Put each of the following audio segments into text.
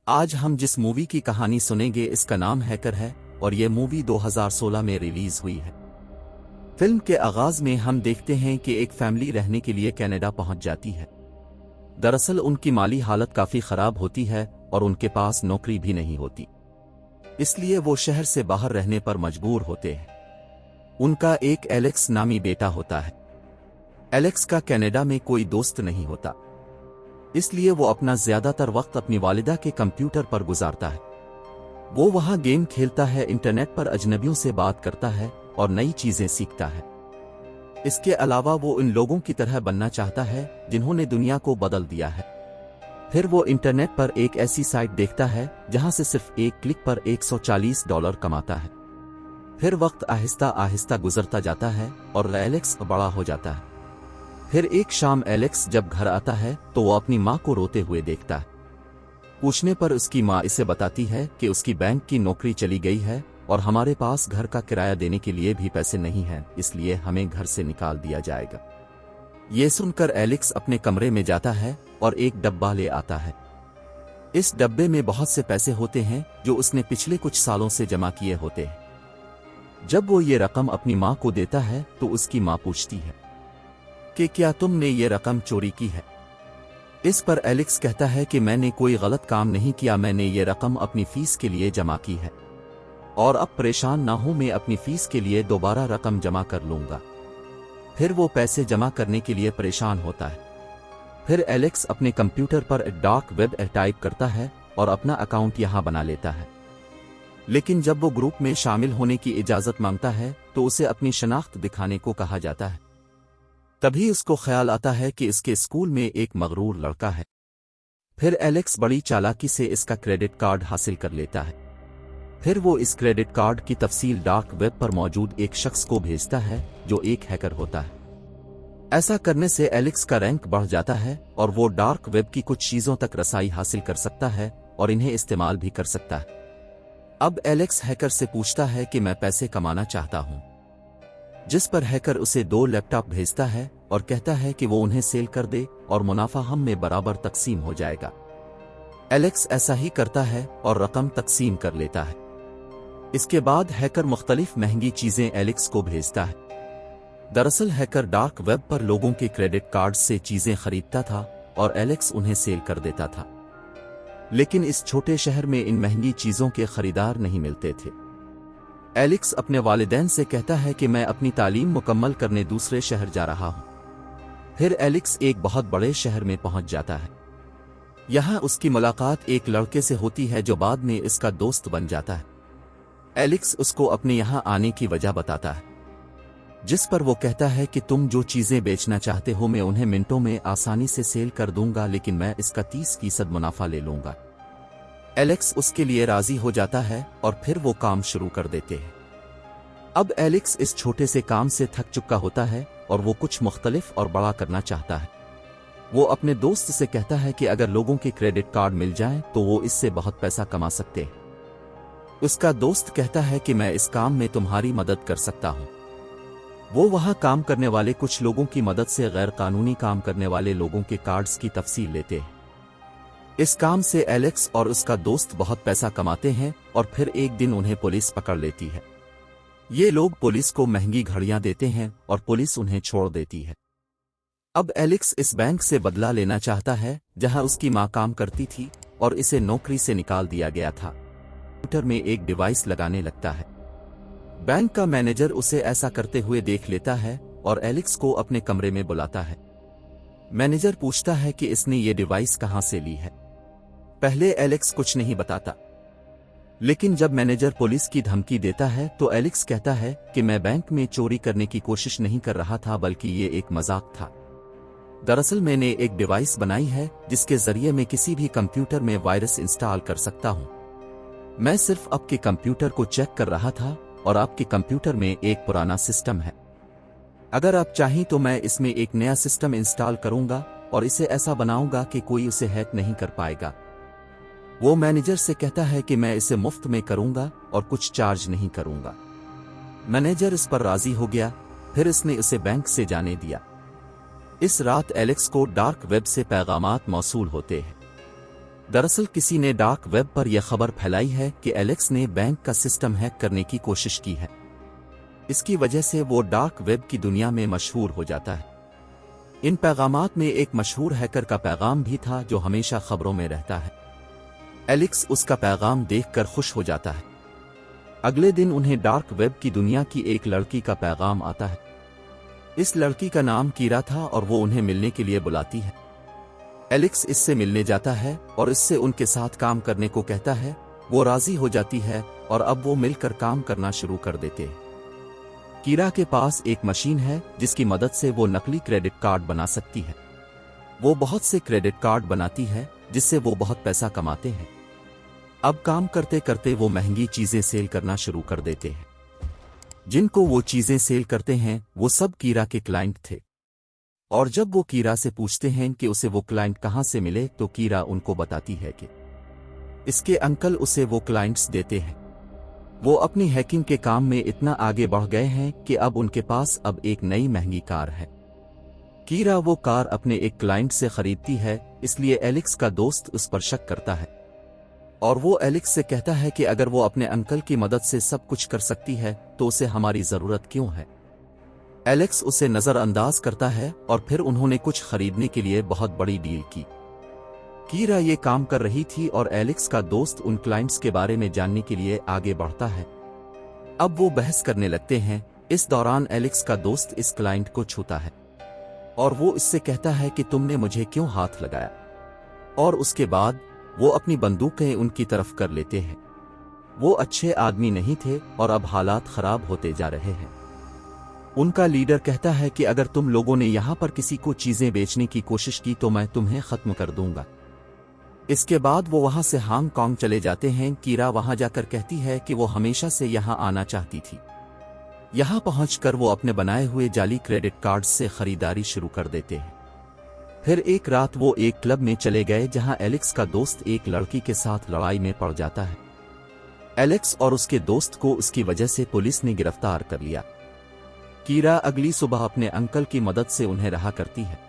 आज हम जिस मूवी की कहानी सुनेंगे इसका नाम हैकर है और ये मूवी 2016 में रिलीज हुई है। फिल्म के आगाज में हम देखते हैं कि एक फैमिली रहने के लिए कनाडा पहुंच जाती है। दरअसल उनकी माली हालत काफी खराब होती है और उनके पास नौकरी भी नहीं होती, इसलिए वो शहर से बाहर रहने पर मजबूर होते हैं। उनका एक एलेक्स नामी बेटा होता है। एलेक्स का कनाडा में कोई दोस्त नहीं होता, इसलिए वो अपना ज्यादातर वक्त अपनी वालिदा के कंप्यूटर पर गुजारता है। वो वहां गेम खेलता है, इंटरनेट पर अजनबियों से बात करता है और नई चीजें सीखता है। इसके अलावा वो इन लोगों की तरह बनना चाहता है जिन्होंने दुनिया को बदल दिया है। फिर वो इंटरनेट पर एक ऐसी साइट देखता है जहां से सिर्फ एक क्लिक पर $140 कमाता है। फिर वक्त आहिस्ता आहिस्ता गुजरता जाता है और एलेक्स बड़ा हो जाता है। फिर एक शाम एलेक्स जब घर आता है तो वो अपनी माँ को रोते हुए देखता है। पूछने पर उसकी माँ इसे बताती है कि उसकी बैंक की नौकरी चली गई है और हमारे पास घर का किराया देने के लिए भी पैसे नहीं हैं, इसलिए हमें घर से निकाल दिया जाएगा। ये सुनकर एलेक्स अपने कमरे में जाता है और एक डब्बा ले आता है। इस डब्बे में बहुत से पैसे होते हैं जो उसने पिछले कुछ सालों से जमा किए होते हैं। जब वो ये रकम अपनी माँ को देता है तो उसकी माँ पूछती है कि क्या तुमने ये रकम चोरी की है। इस पर एलेक्स कहता है कि मैंने कोई गलत काम नहीं किया, मैंने ये रकम अपनी फीस के लिए जमा की है और अब परेशान ना हूं, मैं अपनी फीस के लिए दोबारा रकम जमा कर लूंगा। फिर वो पैसे जमा करने के लिए परेशान होता है। फिर एलेक्स अपने कंप्यूटर पर डार्क वेब टाइप करता है और अपना अकाउंट यहां बना लेता है। लेकिन जब वो ग्रुप में शामिल होने की इजाजत मांगता है तो उसे अपनी शनाख्त दिखाने को कहा जाता है। तभी उसको ख्याल आता है कि इसके स्कूल में एक मगरूर लड़का है। फिर एलेक्स बड़ी चालाकी से इसका क्रेडिट कार्ड हासिल कर लेता है। फिर वो इस क्रेडिट कार्ड की तफसील डार्क वेब पर मौजूद एक शख्स को भेजता है जो एक हैकर होता है। ऐसा करने से एलेक्स का रैंक बढ़ जाता है और वो डार्क वेब की कुछ चीजों तक रसाई हासिल कर सकता है और इन्हें इस्तेमाल भी कर सकता है। अब एलेक्स हैकर से पूछता है कि मैं पैसे कमाना चाहता हूं, जिस पर हैकर उसे 2 लैपटॉप भेजता है और कहता है कि वो उन्हें सेल कर दे और मुनाफा हम में बराबर तकसीम हो जाएगा। एलेक्स ऐसा ही करता है और रकम तकसीम कर लेता है। इसके बाद हैकर मुख्तलिफ महंगी चीजें एलेक्स को भेजता है। दरअसल हैकर डार्क वेब पर लोगों के क्रेडिट कार्ड से चीजें खरीदता था और एलेक्स उन्हें सेल कर देता था। लेकिन इस छोटे शहर में इन महंगी चीजों के खरीदार नहीं मिलते थे। एलेक्स अपने वालिदैन से कहता है कि मैं अपनी तालीम मुकम्मल करने दूसरे शहर जा रहा हूं। फिर एलेक्स एक बहुत बड़े शहर में पहुंच जाता है। यहां उसकी मुलाकात एक लड़के से होती है जो बाद में इसका दोस्त बन जाता है। एलेक्स उसको अपने यहां आने की वजह बताता है, जिस पर वो कहता है कि तुम जो चीजें बेचना चाहते हो मैं उन्हें मिनटों में आसानी से सेल कर दूंगा, लेकिन मैं इसका 30% मुनाफा ले लूंगा। एलेक्स उसके लिए राजी हो जाता है और फिर वो काम शुरू कर देते हैं। अब एलेक्स इस छोटे से काम से थक चुका होता है और वो कुछ मुख्तलिफ और बड़ा करना चाहता है। वो अपने दोस्त से कहता है कि अगर लोगों के क्रेडिट कार्ड मिल जाएं तो वो इससे बहुत पैसा कमा सकते हैं। उसका दोस्त कहता है कि मैं इस काम में तुम्हारी मदद कर सकता हूं। वो वहां काम करने वाले कुछ लोगों की मदद से गैर कानूनी काम करने वाले लोगों के कार्ड्स की तफसील लेते हैं। इस काम से एलेक्स और उसका दोस्त बहुत पैसा कमाते हैं और फिर एक दिन उन्हें पुलिस पकड़ लेती है। ये लोग पुलिस को महंगी घड़ियां देते हैं और पुलिस उन्हें छोड़ देती है। अब एलेक्स इस बैंक से बदला लेना चाहता है जहां उसकी मां काम करती थी और इसे नौकरी से निकाल दिया गया था। कंप्यूटर में एक डिवाइस लगाने लगता है। बैंक का मैनेजर उसे ऐसा करते हुए देख लेता है और एलेक्स को अपने कमरे में बुलाता है। मैनेजर पूछता है कि इसने ये डिवाइस कहां से ली है। पहले एलेक्स कुछ नहीं बताता, लेकिन जब मैनेजर पुलिस की धमकी देता है तो एलेक्स कहता है कि मैं बैंक में चोरी करने की कोशिश नहीं कर रहा था, बल्कि ये एक मजाक था। दरअसल मैंने एक डिवाइस बनाई है जिसके जरिए मैं किसी भी कंप्यूटर में वायरस इंस्टॉल कर सकता हूं। मैं सिर्फ आपके कंप्यूटर को चेक कर रहा था और आपके कंप्यूटर में एक पुराना सिस्टम है। अगर आप चाहें तो मैं इसमें एक नया सिस्टम इंस्टॉल करूंगा और इसे ऐसा बनाऊंगा कि कोई उसे हैक नहीं कर पाएगा। वो मैनेजर से कहता है कि मैं इसे मुफ्त में करूंगा और कुछ चार्ज नहीं करूंगा। मैनेजर इस पर राजी हो गया। फिर इसने उसे बैंक से जाने दिया। इस रात एलेक्स को डार्क वेब से पैगामात मौसूल होते हैं। दरअसल किसी ने डार्क वेब पर यह खबर फैलाई है कि एलेक्स ने बैंक का सिस्टम हैक करने की कोशिश की है। इसकी वजह से वो डार्क वेब की दुनिया में मशहूर हो जाता है। इन पैगामात में एक मशहूर हैकर का पैगाम भी था जो हमेशा खबरों में रहता है। एलेक्स उसका पैगाम देखकर खुश हो जाता है। अगले दिन उन्हें डार्क वेब की दुनिया की एक लड़की का पैगाम आता है। इस लड़की का नाम कीरा था और वो उन्हें मिलने के लिए बुलाती है। एलेक्स इससे मिलने जाता है और इससे उनके साथ काम करने को कहता है। वो राजी हो जाती है और अब वो मिलकर काम करना शुरू कर देते हैं। कीरा के पास एक मशीन है जिसकी मदद से वो नकली क्रेडिट कार्ड बना सकती है। वो बहुत से क्रेडिट कार्ड बनाती है जिससे वो बहुत पैसा कमाते हैं। अब काम करते करते वो महंगी चीजें सेल करना शुरू कर देते हैं। जिनको वो चीजें सेल करते हैं वो सब कीरा के क्लाइंट थे। और जब वो कीरा से पूछते हैं कि उसे वो क्लाइंट कहां से मिले तो कीरा उनको बताती है कि इसके अंकल उसे वो क्लाइंट्स देते हैं। वो अपनी हैकिंग के काम में इतना आगे बढ़ गए हैं कि अब उनके पास अब एक नई महंगी कार है। कीरा वो कार अपने एक क्लाइंट से खरीदती है, इसलिए एलेक्स का दोस्त उस पर शक करता है और वो एलेक्स से कहता है कि अगर वो अपने अंकल की मदद से सब कुछ कर सकती है तो उसे हमारी जरूरत क्यों है। एलेक्स उसे नजरअंदाज करता है और फिर उन्होंने कुछ खरीदने के लिए बहुत बड़ी डील की। कीरा ये काम कर रही थी और एलेक्स का दोस्त उन क्लाइंट्स के बारे में जानने के लिए आगे बढ़ता है। अब वो बहस करने लगते हैं। इस दौरान एलेक्स का दोस्त इस क्लाइंट को छूता है और वो इससे कहता है कि तुमने मुझे क्यों हाथ लगाया, और उसके बाद वो अपनी बंदूकें उनकी तरफ कर लेते हैं। वो अच्छे आदमी नहीं थे और अब हालात खराब होते जा रहे हैं। उनका लीडर कहता है कि अगर तुम लोगों ने यहां पर किसी को चीजें बेचने की कोशिश की तो मैं तुम्हें खत्म कर दूंगा। इसके बाद वो वहां से हांगकांग चले जाते हैं। कीरा वहां जाकर कहती है कि वो हमेशा से यहां आना चाहती थी। यहां पहुंचकर वो अपने बनाए हुए जाली क्रेडिट कार्ड्स से खरीदारी शुरू कर देते हैं। फिर एक रात वो एक क्लब में चले गए जहां एलेक्स का दोस्त एक लड़की के साथ लड़ाई में पड़ जाता है। एलेक्स और उसके दोस्त को उसकी वजह से पुलिस ने गिरफ्तार कर लिया। कीरा अगली सुबह अपने अंकल की मदद से उन्हें रहा करती है।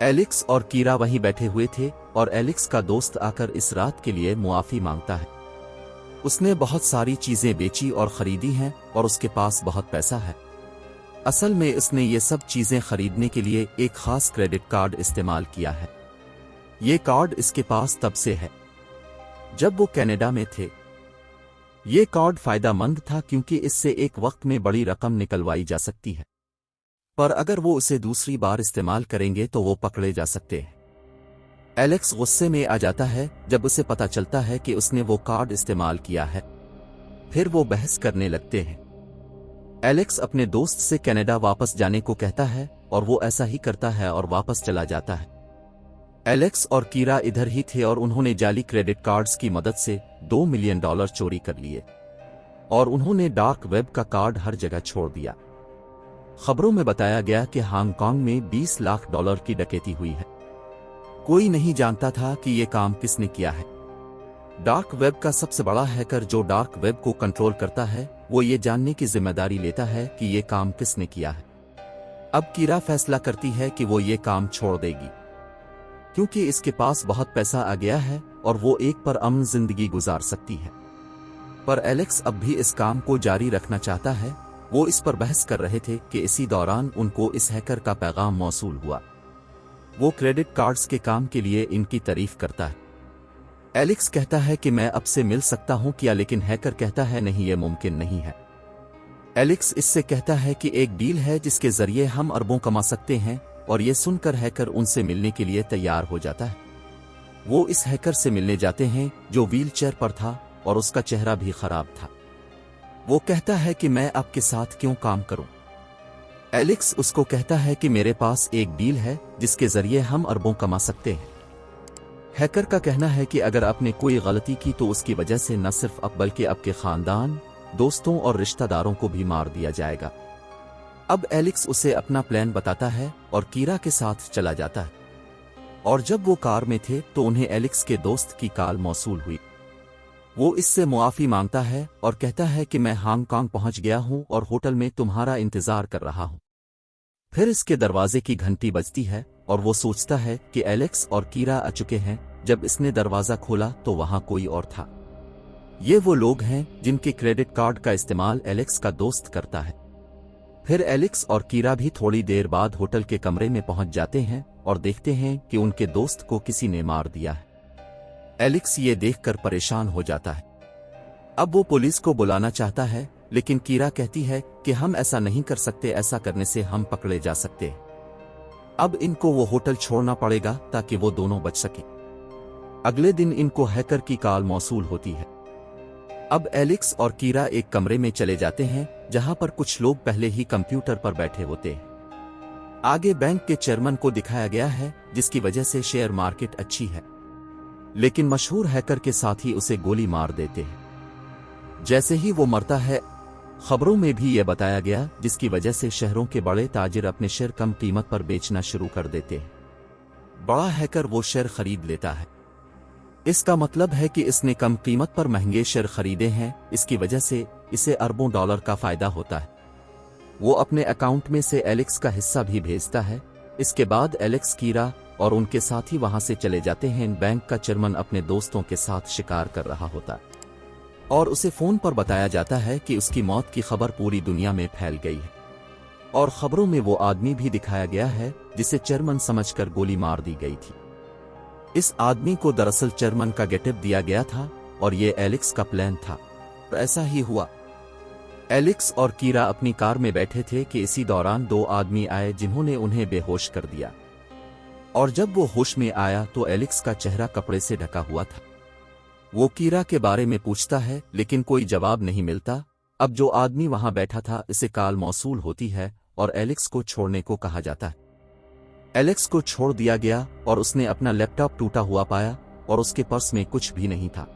एलेक्स और कीरा वहीं बैठे हुए थे और एलेक्स का दोस्त आकर इस रात के लिए मुआफी मांगता है। उसने बहुत सारी चीजें बेची और खरीदी हैं और उसके पास बहुत पैसा है। असल में इसने ये सब चीजें खरीदने के लिए एक खास क्रेडिट कार्ड इस्तेमाल किया है। ये कार्ड इसके पास तब से है जब वो कनाडा में थे। ये कार्ड फायदेमंद था क्योंकि इससे एक वक्त में बड़ी रकम निकलवाई जा सकती है, पर अगर वो उसे दूसरी बार इस्तेमाल करेंगे तो वो पकड़े जा सकते हैं। एलेक्स गुस्से में आ जाता है जब उसे पता चलता है कि उसने वो कार्ड इस्तेमाल किया है। फिर वो बहस करने लगते हैं। एलेक्स अपने दोस्त से कनाडा वापस जाने को कहता है और वो ऐसा ही करता है और वापस चला जाता है। एलेक्स और कीरा इधर ही थे और उन्होंने जाली क्रेडिट कार्ड्स की मदद से $2 मिलियन चोरी कर लिए और उन्होंने डार्क वेब का कार्ड हर जगह छोड़ दिया। खबरों में बताया गया कि हांगकांग में $20 लाख की डकैती हुई है। कोई नहीं जानता था कि ये काम किसने किया है। डार्क वेब का सबसे बड़ा हैकर जो डार्क वेब को कंट्रोल करता है वो ये जानने की जिम्मेदारी लेता है कि ये काम किसने किया है। अब कीरा फैसला करती है कि वो ये काम छोड़ देगी क्योंकि इसके पास बहुत पैसा आ गया है और वो एक पर अमन जिंदगी गुजार सकती है। पर एलेक्स अब भी इस काम को जारी रखना चाहता है। वो इस पर बहस कर रहे थे कि इसी दौरान उनको इस हैकर का पैगाम मौसूल हुआ। वो क्रेडिट कार्ड्स के काम के लिए इनकी तारीफ करता है। एलेक्स कहता है कि मैं अब से मिल सकता हूं क्या, लेकिन हैकर कहता है नहीं, ये मुमकिन नहीं है। एलेक्स इससे कहता है कि एक डील है जिसके जरिए हम अरबों कमा सकते हैं और ये सुनकर हैकर उनसे मिलने के लिए तैयार हो जाता है। वो इस हैकर से मिलने जाते हैं जो व्हीलचेयर पर था और उसका चेहरा भी खराब था। वो कहता है कि मैं आपके साथ क्यों काम करूं। एलेक्स उसको कहता है कि मेरे पास एक डील है जिसके जरिए हम अरबों कमा सकते हैं। हैकर का कहना है कि अगर आपने कोई गलती की तो उसकी वजह से न सिर्फ आप बल्कि आपके खानदान, दोस्तों और रिश्तेदारों को भी मार दिया जाएगा। अब एलेक्स उसे अपना प्लान बताता है और कीरा के साथ चला जाता है। और जब वो कार में थे तो उन्हें एलेक्स के दोस्त की कॉल मौसूल हुई। वो इससे मुआफी मांगता है और कहता है कि मैं हांगकांग पहुंच गया हूं और होटल में तुम्हारा इंतजार कर रहा हूं। फिर इसके दरवाजे की घंटी बजती है और वो सोचता है कि एलेक्स और कीरा आ चुके हैं, जब इसने दरवाज़ा खोला तो वहां कोई और था। ये वो लोग हैं जिनके क्रेडिट कार्ड का इस्तेमाल एलेक्स का दोस्त करता है। फिर एलेक्स और कीरा भी थोड़ी देर बाद होटल के कमरे में पहुंच जाते हैं और देखते हैं कि उनके दोस्त को किसी ने मार दिया है। एलेक्स ये देखकर परेशान हो जाता है। अब वो पुलिस को बुलाना चाहता है, लेकिन कीरा कहती है कि हम ऐसा नहीं कर सकते, ऐसा करने से हम पकड़े जा सकते हैं। अब इनको वो होटल छोड़ना पड़ेगा ताकि वो दोनों बच सके। अगले दिन इनको हैकर की कॉल मौसूल होती है। अब एलेक्स और कीरा एक कमरे में चले जाते हैं जहां पर कुछ लोग पहले ही कंप्यूटर पर बैठे होते हैं। आगे बैंक के चेयरमैन को दिखाया गया है, जिसकी वजह से शेयर मार्केट अच्छी है, लेकिन मशहूर हैकर के साथ ही उसे गोली मार देते हैं। जैसे ही वो मरता है, खबरों में भी यह बताया गया, जिसकी वजह से शहरों के बड़े ताजिर अपने शेयर कम कीमत पर बेचना शुरू कर देते हैं। बड़ा हैकर वो शेयर खरीद लेता है। इसका मतलब है कि इसने कम कीमत पर महंगे शेयर खरीदे हैं। इसकी वजह से इसे अरबों डॉलर का फायदा होता है। वो अपने अकाउंट में से एलेक्स का हिस्सा भी भेजता है। इसके बाद एलेक्स, कीरा और उनके साथी वहां से चले जाते हैं। बैंक का चेयरमैन अपने दोस्तों के साथ शिकार कर रहा होता है और उसे फोन पर बताया जाता है कि उसकी मौत की खबर पूरी दुनिया में फैल गई है। और खबरों में वो आदमी भी दिखाया गया है जिसे चेयरमैन समझकर गोली मार दी गई थी। इस आदमी को दरअसल चेयरमैन का गेटअप दिया गया था और ये एलेक्स का प्लान था। तो ऐसा ही हुआ। एलेक्स और कीरा अपनी कार में बैठे थे कि इसी दौरान दो आदमी आए जिन्होंने उन्हें बेहोश कर दिया। और जब वो होश में आया तो एलेक्स का चेहरा कपड़े से ढका हुआ था। वो कीरा के बारे में पूछता है, लेकिन कोई जवाब नहीं मिलता। अब जो आदमी वहां बैठा था, इसे कॉल मौसूल होती है और एलेक्स को छोड़ने को कहा जाता है। एलेक्स को छोड़ दिया गया और उसने अपना लैपटॉप टूटा हुआ पाया और उसके पर्स में कुछ भी नहीं था।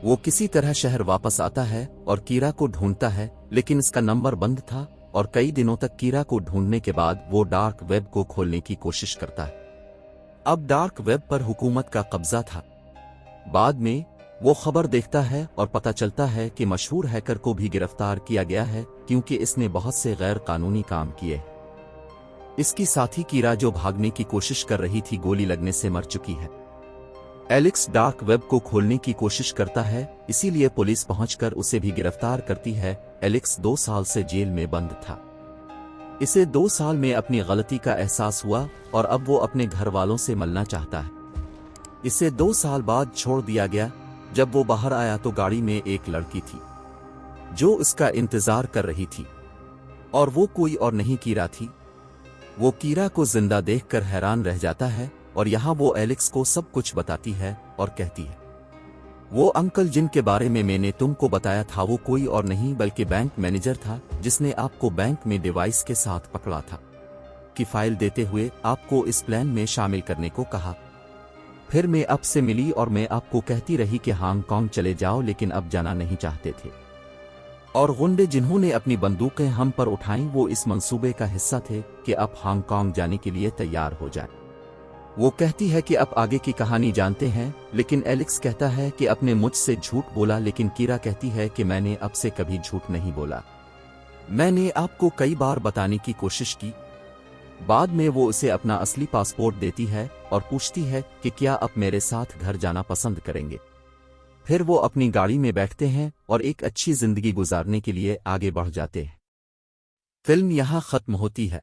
वो किसी तरह शहर वापस आता है और कीरा को ढूंढता है, लेकिन इसका नंबर बंद था और कई दिनों तक कीरा को ढूंढने के बाद वो डार्क वेब को खोलने की कोशिश करता है। अब डार्क वेब पर हुकूमत का कब्जा था। बाद में वो खबर देखता है और पता चलता है कि मशहूर हैकर को भी गिरफ्तार किया गया है, क्योंकि इसने बहुत से गैर कानूनी काम किए। इसकी साथी कीरा, जो भागने की कोशिश कर रही थी, गोली लगने से मर चुकी है। एलेक्स डार्क वेब को खोलने की कोशिश करता है, इसीलिए पुलिस पहुंचकर उसे भी गिरफ्तार करती है। एलेक्स 2 साल से जेल में बंद था। इसे 2 साल में अपनी गलती का एहसास हुआ और अब वो अपने घर वालों से मिलना चाहता है। इसे 2 साल बाद छोड़ दिया गया। जब वो बाहर आया तो गाड़ी में एक लड़की थी जो इसका इंतजार कर रही थी, और वो कोई और नहीं, कीरा थी। वो कीरा को जिंदा देखकर हैरान रह जाता है और यहाँ वो एलेक्स को सब कुछ बताती है और कहती है, वो अंकल जिनके बारे में मैंने तुमको बताया था, वो कोई और नहीं बल्कि बैंक मैनेजर था, जिसने आपको बैंक में डिवाइस के साथ पकड़ा था कि फाइल देते हुए आपको इस प्लान में शामिल करने को कहा। फिर मैं आपसे मिली और मैं आपको कहती रही कि हांगकांग चले जाओ, लेकिन अब जाना नहीं चाहते थे। और गुंडे जिन्होंने अपनी बंदूकें हम पर उठाईं, वो इस मंसूबे का हिस्सा थे कि अब हांगकांग जाने के लिए तैयार हो जाए। वो कहती है कि अब आगे की कहानी जानते हैं, लेकिन एलेक्स कहता है कि अपने मुझसे झूठ बोला, लेकिन कीरा कहती है कि मैंने अब से कभी झूठ नहीं बोला, मैंने आपको कई बार बताने की कोशिश की। बाद में वो उसे अपना असली पासपोर्ट देती है और पूछती है कि क्या आप मेरे साथ घर जाना पसंद करेंगे। फिर वो अपनी गाड़ी में बैठते हैं और एक अच्छी जिंदगी गुजारने के लिए आगे बढ़ जाते हैं। फिल्म यहाँ खत्म होती है।